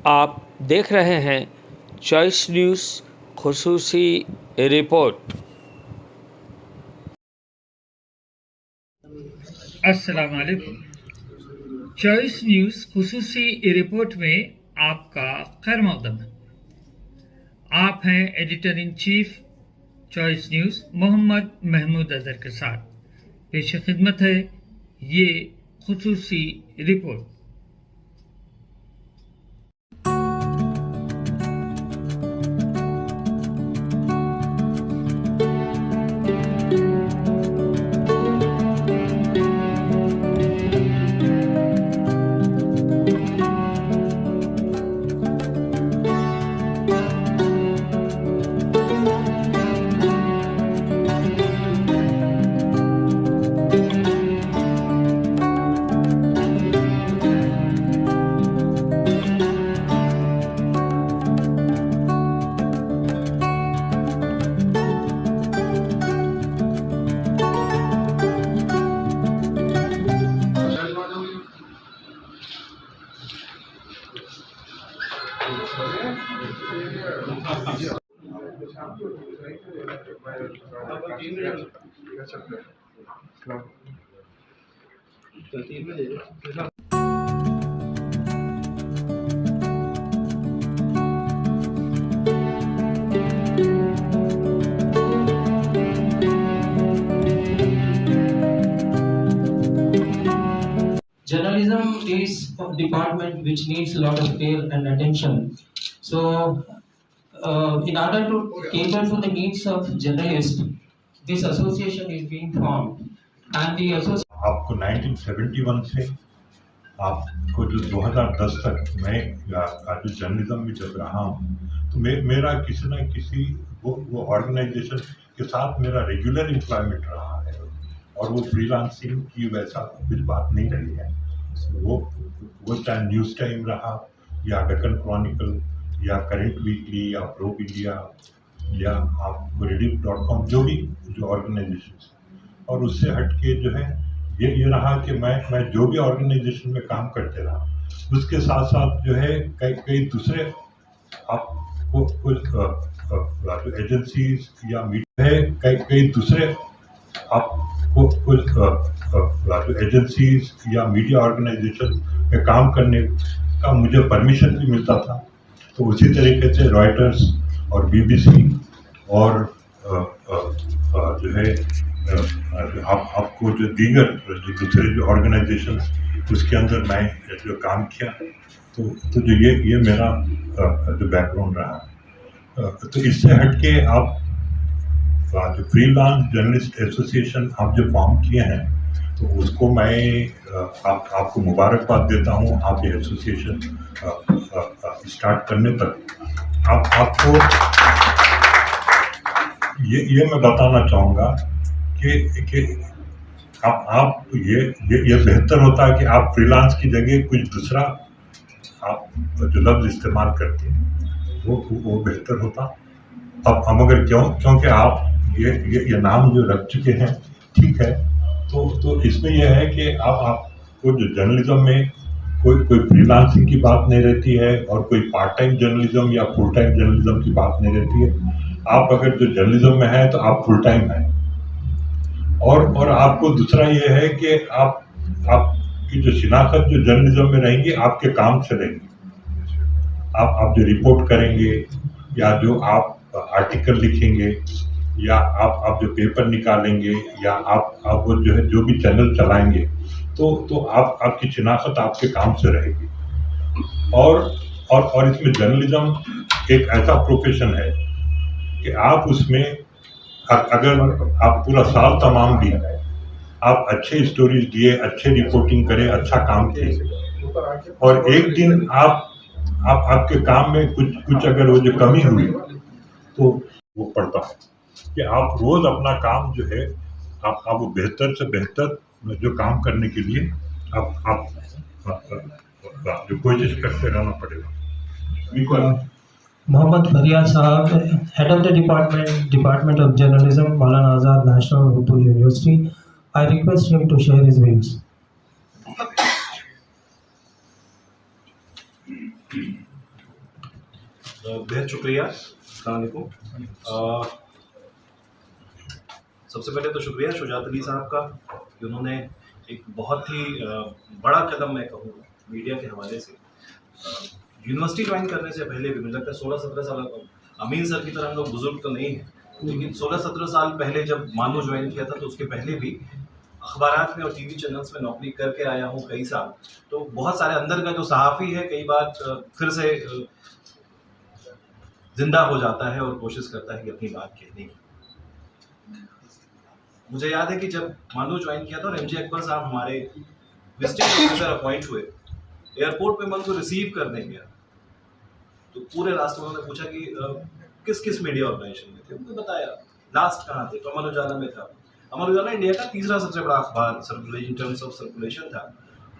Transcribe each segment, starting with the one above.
आप देख रहे हैं चॉइस न्यूज़ खुसूसी रिपोर्ट। अस्सलाम वालेकुम। चॉइस न्यूज़ खुसूसी रिपोर्ट में आपका खैर मकदम है। आप हैं editor in chief Choice News Mohammad Mahmood Azhar के साथ। पेश खिदमत है ये खुसूसी report. Journalism is a department which needs a lot of care and attention. So, in order to cater to the needs of journalists, this association is being formed, and the association. आपको 1971 से आपको जो 2010 तक मैं जो journalism में जब रहा हूँ तो मेरा किसी न किसी वो ऑर्गेनाइजेशन के साथ मेरा रेगुलर एम्प्लॉयमेंट रहा है और वो फ्रीलांसिंग की वैसा कुछ बात नहीं रही है। वो चाहे न्यूज़ टाइम रहा या डेक्कन क्रॉनिकल या करंट वीकली या प्रोब इंडिया या आप rediff.com जो ऑर्गेनाइजेशन और उससे हटके जो है ये रहा कि मैं जो भी ऑर्गेनाइजेशन में काम करते रहा उसके साथ साथ जो है कई दूसरे आपको कुछ एजेंसीज या मीडिया है कई दूसरे आपको कुछ एजेंसीज या मीडिया ऑर्गेनाइजेशन में काम करने का मुझे परमिशन भी मिलता था। तो उसी तरीके से रॉयटर्स और बीबीसी और जो है आपको जो दीगर जो दूसरे जो ऑर्गेनाइजेशन उसके अंदर मैं जो काम किया तो जो ये मेरा जो बैकग्राउंड रहा। तो इससे हटके आप जो फ्रीलांस जर्नलिस्ट एसोसिएशन आप जो फॉर्म किए हैं तो उसको मैं आपको मुबारकबाद देता हूँ। आप ये एसोसिएशन स्टार्ट करने तक आपको ये मैं बताना चाहूँगा कि आप ये बेहतर होता है कि आप फ्रीलांस की जगह कुछ दूसरा आप जो लफ्ज़ इस्तेमाल करते हैं वो बेहतर होता। अब अगर क्योंकि आप ये नाम जो रख चुके हैं ठीक है तो इसमें यह है कि आपको जो जर्नलिज्म में कोई फ्रीलांसिंग की बात नहीं रहती है और कोई पार्ट टाइम जर्नलिज्म या फुल टाइम जर्नलिज्म की बात नहीं रहती है। आप अगर जो जर्नलिज्म में है तो आप फुल टाइम हैं और आपको दूसरा ये है कि आपकी जो शिनाख्त जो जर्नलिज्म में रहेंगी आपके काम से रहेंगी। आप जो रिपोर्ट करेंगे या जो आप आर्टिकल लिखेंगे या आप जो पेपर निकालेंगे या आप वो जो है जो भी चैनल चलाएंगे तो आपकी शिनाख्त आपके काम से रहेगी। और इसमें जर्नलिज्म एक ऐसा प्रोफेशन है कि आप उसमें अगर आप पूरा साल तमाम भी आप अच्छे स्टोरीज दिए अच्छे रिपोर्टिंग करें अच्छा काम किए और एक दिन आपके काम में कुछ अगर वो जो कमी हुई तो वो पड़ता है कि आप रोज अपना काम जो है आप वो बेहतर से बेहतर जो काम करने के लिए आप जो कोशिश करते रहना पड़ेगा। Mohammad Faryad Sahab, Head of the Department of Journalism, Maulana Azad National Urdu University. I request him to share his views. बेहद शुक्रिया। अस्सलाम वालेकुम। सबसे पहले तो शुक्रिया शुजात अली साहब का कि उन्होंने एक बहुत ही बड़ा कदम, मैं कहूँगा, मीडिया के हवाले से यूनिवर्सिटी ज्वाइन करने से पहले भी, मुझे लगता है 16-17 साल, अमीन सर की तरह हम लोग बुजुर्ग तो नहीं हैं, लेकिन 16-17 साल पहले जब मानू ज्वाइन किया था तो उसके पहले भी अखबारात में और टीवी चैनल्स में नौकरी करके आया हूँ कई साल। तो बहुत सारे अंदर का जो सहाफ़ी है कई बार फिर से जिंदा हो जाता है और कोशिश करता है कि अपनी बात कहने की। मुझे याद है कि जब मानू ज्वाइन किया था और MJ अकबर साहब हमारे विजिटिंग ऑफिसर अपॉइंट हुए, एयरपोर्ट पे मैं उनको रिसीव करने गया तो पूरे रास्ते में उन्होंने पूछा कि किस किस मीडिया ऑर्गेनाइजेशन में थे। उनको बताया लास्ट कहाँ थे, तो अमर उजाला में था। अमर उजाला इंडिया का तीसरा सबसे बड़ा अखबार circulation, in terms of circulation था,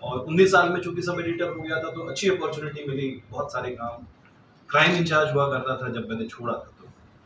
और 19 साल में चूंकि सब एडिटर हो गया था तो अच्छी अपॉर्चुनिटी मिली, बहुत सारे काम। क्राइम इंचार्ज हुआ करता था जब मैंने छोड़ा था।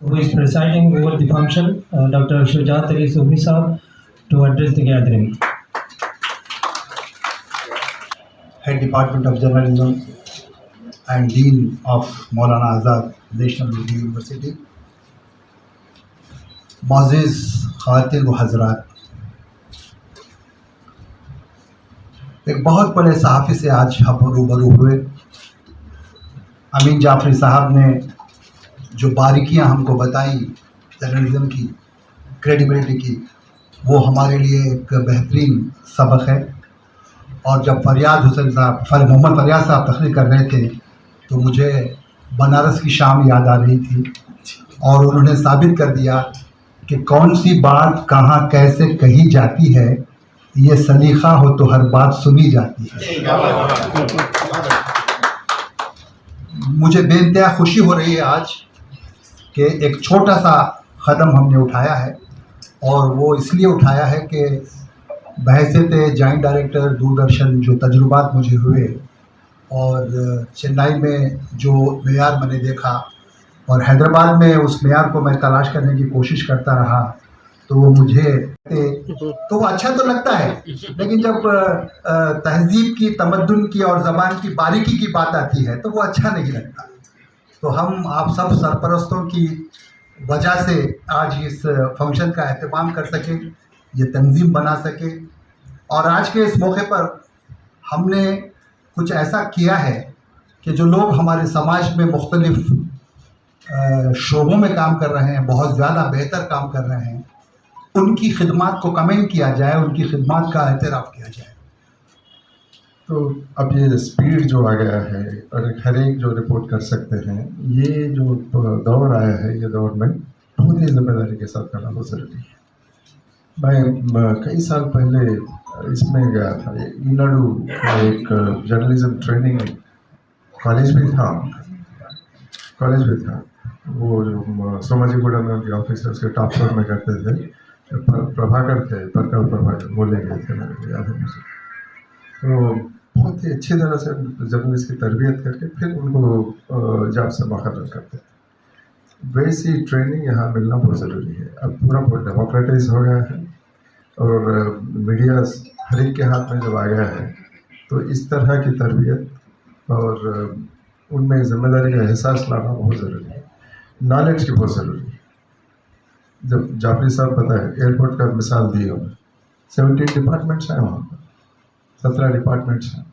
Who is presiding over the function, Dr. Shujat Ali Sufi Sahab, to address the gathering. Head Department of Journalism and Dean of Maulana Azad National Urdu University, Muazzez Khawatin व हज़रात, एक बहुत बड़े सहाफ़ी से आज हम रूबरू हुए। अमीन जाफरी साहब ने जो बारीकियां हमको बताई जर्नलिज्म की, क्रेडिबिलिटी की, वो हमारे लिए एक बेहतरीन सबक है। और जब मोहम्मद फरियाद साहब तकरीर कर रहे थे तो मुझे बनारस की शाम याद आ रही थी, और उन्होंने साबित कर दिया कि कौन सी बात कहाँ कैसे कही जाती है, ये सलीका हो तो हर बात सुनी जाती है। मुझे बेइंतहा खुशी हो रही है आज कि एक छोटा सा कदम हमने उठाया है, और वो इसलिए उठाया है कि बहैसियत जॉइंट डायरेक्टर दूरदर्शन जो तजुर्बात मुझे हुए, और चेन्नई में जो मेयार मैंने देखा और हैदराबाद में उस मेयार को मैं तलाश करने की कोशिश करता रहा, तो वो मुझे तो वो अच्छा तो लगता है, लेकिन जब तहजीब की, तमद्दुन की और ज़बान की बारीकी की बात आती है तो वो अच्छा नहीं लगता। तो हम आप सब सरपरस्तों की वजह से आज इस फंक्शन का एहतमाम कर सके, ये तंजीम बना सके, और आज के इस मौके पर हमने कुछ ऐसा किया है कि जो लोग हमारे समाज में मुख्तलिफ शोबों में काम कर रहे हैं, बहुत ज़्यादा बेहतर काम कर रहे हैं, उनकी खिदमत को कमेंट किया जाए, उनकी खिदमत का एतराफ़ किया जाए। तो अब ये स्पीड जो आ गया है और हर एक जो रिपोर्ट कर सकते हैं, ये जो दौर आया है, ये दौर में बहुत ही जिम्मेदारी के साथ करना बहुत ज़रूरी है। मैं कई साल पहले इसमें गया था, ईनाडू का एक जर्नलिज्म ट्रेनिंग कॉलेज भी था, वो जो सोमाजीगुड़ा में उनके ऑफिसर्स के टॉप फ्लोर में करते थे, प्रभाकर थे, परकल प्रभाकर बोले गए थे, मेरे याद है मुझे। तो बहुत ही अच्छी तरह से जर्नलिस्ट की तरबियत करके फिर उनको जॉब से मुकर्रर करते थे। वैसी ट्रेनिंग यहाँ मिलना बहुत ज़रूरी है। अब पूरा डेमोक्रेटाइज हो गया है और मीडिया हर एक के हाथ में जब आ गया है, तो इस तरह की तरबियत और उनमें जिम्मेदारी का एहसास लाना बहुत ज़रूरी है। नॉलेज की बहुत ज़रूरी है। जब जाफरी साहब पता है एयरपोर्ट का मिसाल दी उन्होंने, 17 डिपार्टमेंट्स हैं वहाँ पर, 17 डिपार्टमेंट्स हैं।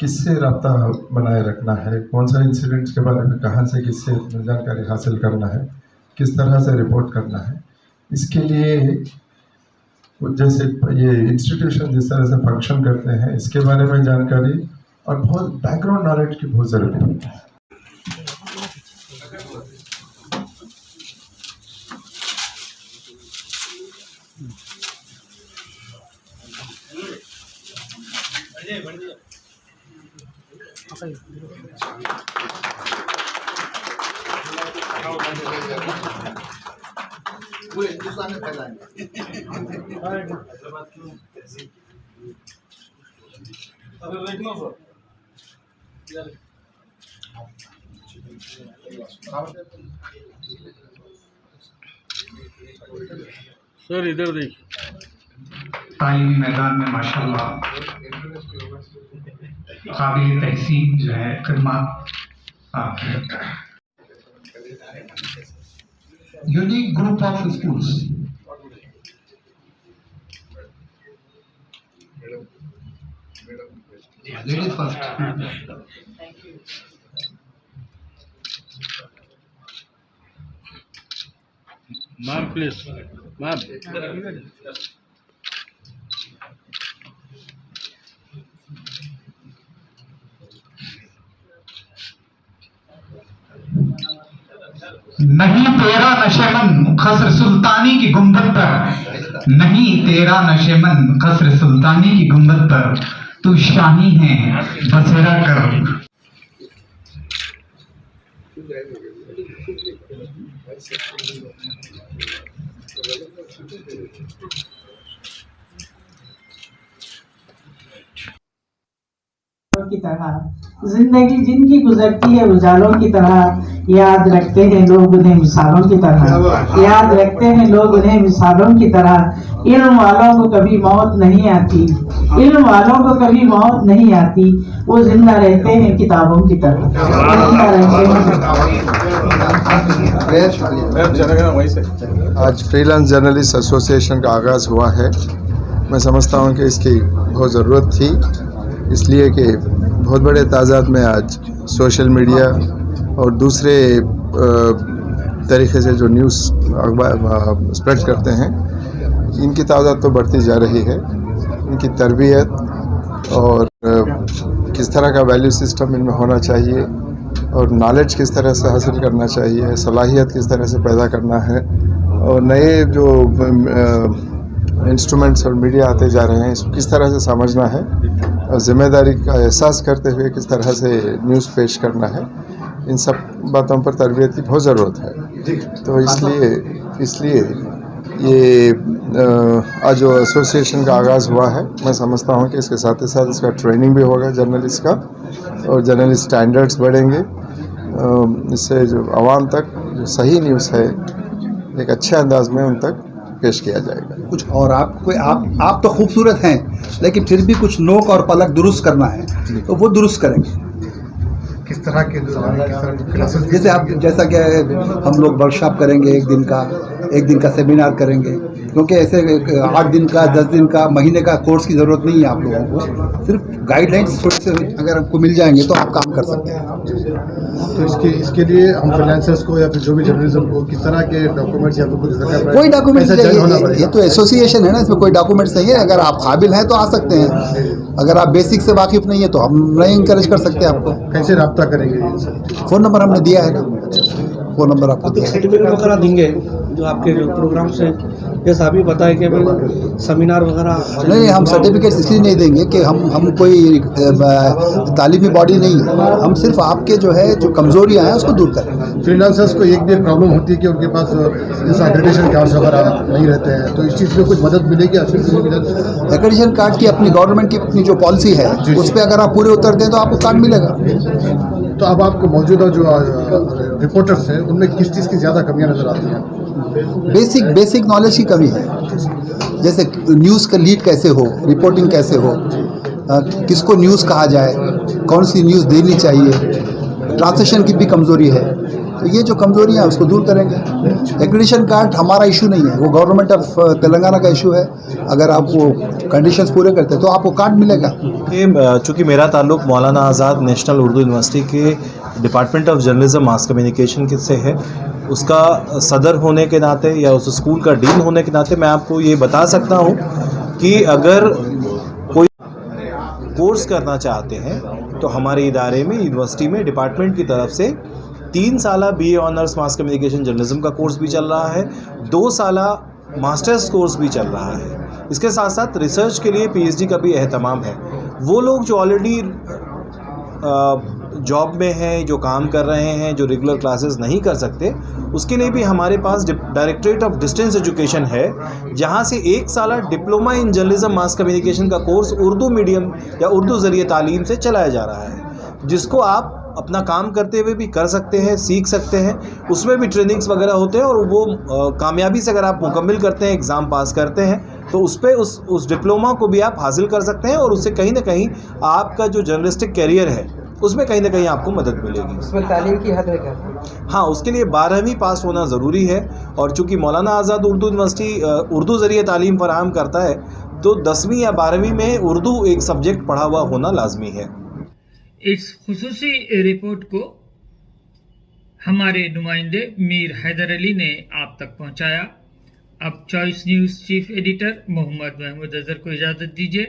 किससे रब्ता बनाए रखना है, कौन सा इंसिडेंट्स के बारे में कहाँ से किससे जानकारी हासिल करना है, किस तरह से रिपोर्ट करना है, इसके लिए जैसे ये इंस्टीट्यूशन जिस तरह से फंक्शन करते हैं, इसके बारे में जानकारी और बहुत बैकग्राउंड नॉलेज की बहुत ज़रूरी होती है। पूरे हिंदुस्तान में फैलाएंगे। सर इधर देखिए। तालीमी मैदान में माशाल्लाह काबिल तहसीन जो है खिदमत unique group of schools. Ladies first. Ma'am, please. Ma'am. नहीं तेरा नशेमन खस्र सुल्तानी की गुंबद पर, नहीं तेरा नशेमन खस्र सुल्तानी की गुंबद पर, तू शाही है बसेरा कर। की तरह जिंदगी जिनकी गुजरती है उजालों की तरह, याद रखते हैं लोग उन्हें मिसालों की तरह, याद रखते हैं लोग उन्हें मिसालों की तरह। इल्म वालों को कभी मौत नहीं आती, इल्म वालों को कभी मौत नहीं आती, वो जिंदा रहते हैं किताबों की तरह, जिंदा रहते हैं। आज फ्रीलांस जर्नलिस्ट एसोसिएशन का आगाज़ हुआ है। मैं समझता हूँ कि इसकी बहुत ज़रूरत थी, इसलिए कि बहुत बड़े तादाद में आज सोशल मीडिया और दूसरे तरीके से जो न्यूज़ अखबार स्प्रेड करते हैं, इनकी तादाद तो बढ़ती जा रही है। इनकी तरबियत और किस तरह का वैल्यू सिस्टम इनमें होना चाहिए और नॉलेज किस तरह से हासिल करना चाहिए, सलाहियत किस तरह से पैदा करना है, और नए जो इंस्ट्रूमेंट्स और मीडिया आते जा रहे हैं इसको किस तरह से समझना है और ज़िम्मेदारी का एहसास करते हुए किस तरह से न्यूज़ पेश करना है, इन सब बातों पर तरबियत की बहुत ज़रूरत है। तो इसलिए ये आज जो एसोसिएशन का आगाज़ हुआ है, मैं समझता हूँ कि इसके साथ ही साथ इसका ट्रेनिंग भी होगा जर्नलिस्ट का, और जर्नलिस्ट स्टैंडर्ड्स बढ़ेंगे। इससे जो आवाम तक जो सही न्यूज़ है एक अच्छे अंदाज में उन तक पेश किया जाएगा। कुछ और आप तो खूबसूरत हैं, लेकिन फिर भी कुछ नोक और पलक दुरुस्त करना है, तो वो दुरुस्त करेंगे। किस तरह के क्लासेस, जैसे आप जैसा कि हम लोग वर्कशॉप करेंगे, एक दिन का सेमिनार करेंगे, क्योंकि ऐसे 8 दिन का 10 दिन का महीने का कोर्स की ज़रूरत नहीं है आप लोगों को। सिर्फ गाइडलाइंस थोड़े से अगर आपको मिल जाएंगे तो आप काम कर सकते हैं। तो इसके लिए हम फ्रीलांसर्स को या फिर जो भी जर्नलिज्म को किस तरह के डॉक्यूमेंट्स या फिर कुछ कोई डॉक्यूमेंट नहीं, ये तो एसोसिएशन है ना, इसमें कोई डॉक्यूमेंट्स नहीं है। अगर आप काबिल हैं तो आ सकते हैं, अगर आप बेसिक से वाकिफ नहीं है तो हम नहीं इंकरेज कर सकते आपको। कैसे रब्ता करेंगे? फ़ोन नंबर हमने दिया है ना, फ़ोन नंबर आपको दिया है। सर्टिफिकेट वगैरह देंगे जो आपके जो प्रोग्राम से, जैसा अभी बताया कि सेमिनार वगैरह नहीं, हम सर्टिफिकेट इसलिए नहीं देंगे कि हम कोई तालीमी बॉडी नहीं है, हम सिर्फ आपके जो है जो कमजोरियां हैं उसको दूर करें। फ्रीलांसर्स को एक भी प्रॉब्लम होती है कि उनके पास जैसे एक्रेडिटेशन कार्ड्स वगैरह नहीं रहते हैं, तो इस चीज़ में कुछ मदद मिलेगी? एक्रेडिटेशन कार्ड की अपनी गवर्नमेंट की अपनी जो पॉलिसी है उस पर अगर आप पूरे उतरते हैं तो आपको कार्ड मिलेगा। तो अब आपको मौजूदा जो रिपोर्टर्स हैं उनमें किस चीज़ की ज़्यादा कमियाँ नज़र आती हैं? बेसिक नॉलेज की कमी है, जैसे न्यूज़ का लीड कैसे हो, रिपोर्टिंग कैसे हो, किसको न्यूज़ कहा जाए, कौन सी न्यूज़ देनी चाहिए, ट्रांसलेशन की भी कमज़ोरी है। तो ये जो कमज़ोरियाँ हैं उसको दूर करेंगे। एक्रेडिटेशन कार्ड हमारा इशू नहीं है, वो गवर्नमेंट ऑफ तेलंगाना का इशू है। अगर आप वो कंडीशंस पूरे करते हैं तो आपको कार्ड मिलेगा। चूँकि मेरा ताल्लुक़ मौलाना आज़ाद नेशनल उर्दू यूनिवर्सिटी के department of journalism mass communication से है, उसका सदर होने के नाते या उस स्कूल का डीन होने के नाते मैं आपको ये बता सकता हूँ कि अगर कोई कोर्स करना चाहते हैं तो हमारे इदारे में, यूनिवर्सिटी में, डिपार्टमेंट की तरफ से 3 साला BA honours mass communication journalism का कोर्स भी चल रहा है, 2 साला मास्टर्स कोर्स भी चल रहा है। इसके साथ साथ रिसर्च के लिए PhD का भी एहतमाम है। वो लोग जो ऑलरेडी जॉब में हैं, जो काम कर रहे हैं, जो रेगुलर क्लासेस नहीं कर सकते, उसके लिए भी हमारे पास डायरेक्टरेट ऑफ डिस्टेंस एजुकेशन है, जहां से 1 साला diploma in journalism mass communication का कोर्स उर्दू मीडियम या उर्दू ज़रिए तालीम से चलाया जा रहा है, जिसको आप अपना काम करते हुए भी कर सकते हैं, सीख सकते हैं। उसमें भी ट्रेनिंग्स वगैरह होते हैं और वो कामयाबी से अगर आप मुकम्मल करते हैं, एग्ज़ाम पास करते हैं, तो उस पर उस डिप्लोमा को भी आप हासिल कर सकते हैं और उससे कहीं ना कहीं आपका जो जर्नलिस्टिक कैरियर है उसमें कहीं ना कहीं आपको मदद मिलेगी। उसमें तालीम की हद है क्या? हाँ, उसके लिए 12वीं पास होना ज़रूरी है, और चूँकि मौलाना आज़ाद उर्दू यूनिवर्सिटी उर्दू ज़रिए तालीम फराहम करता है, तो 10वीं या 12वीं में उर्दू एक सब्जेक्ट पढ़ा हुआ होना लाजमी है। इस खुसूसी रिपोर्ट को हमारे नुमाइंदे मीर हैदर अली ने आप तक पहुंचाया। अब Choice News chief editor Mohammad Mahmood Azhar को इजाज़त दीजिए।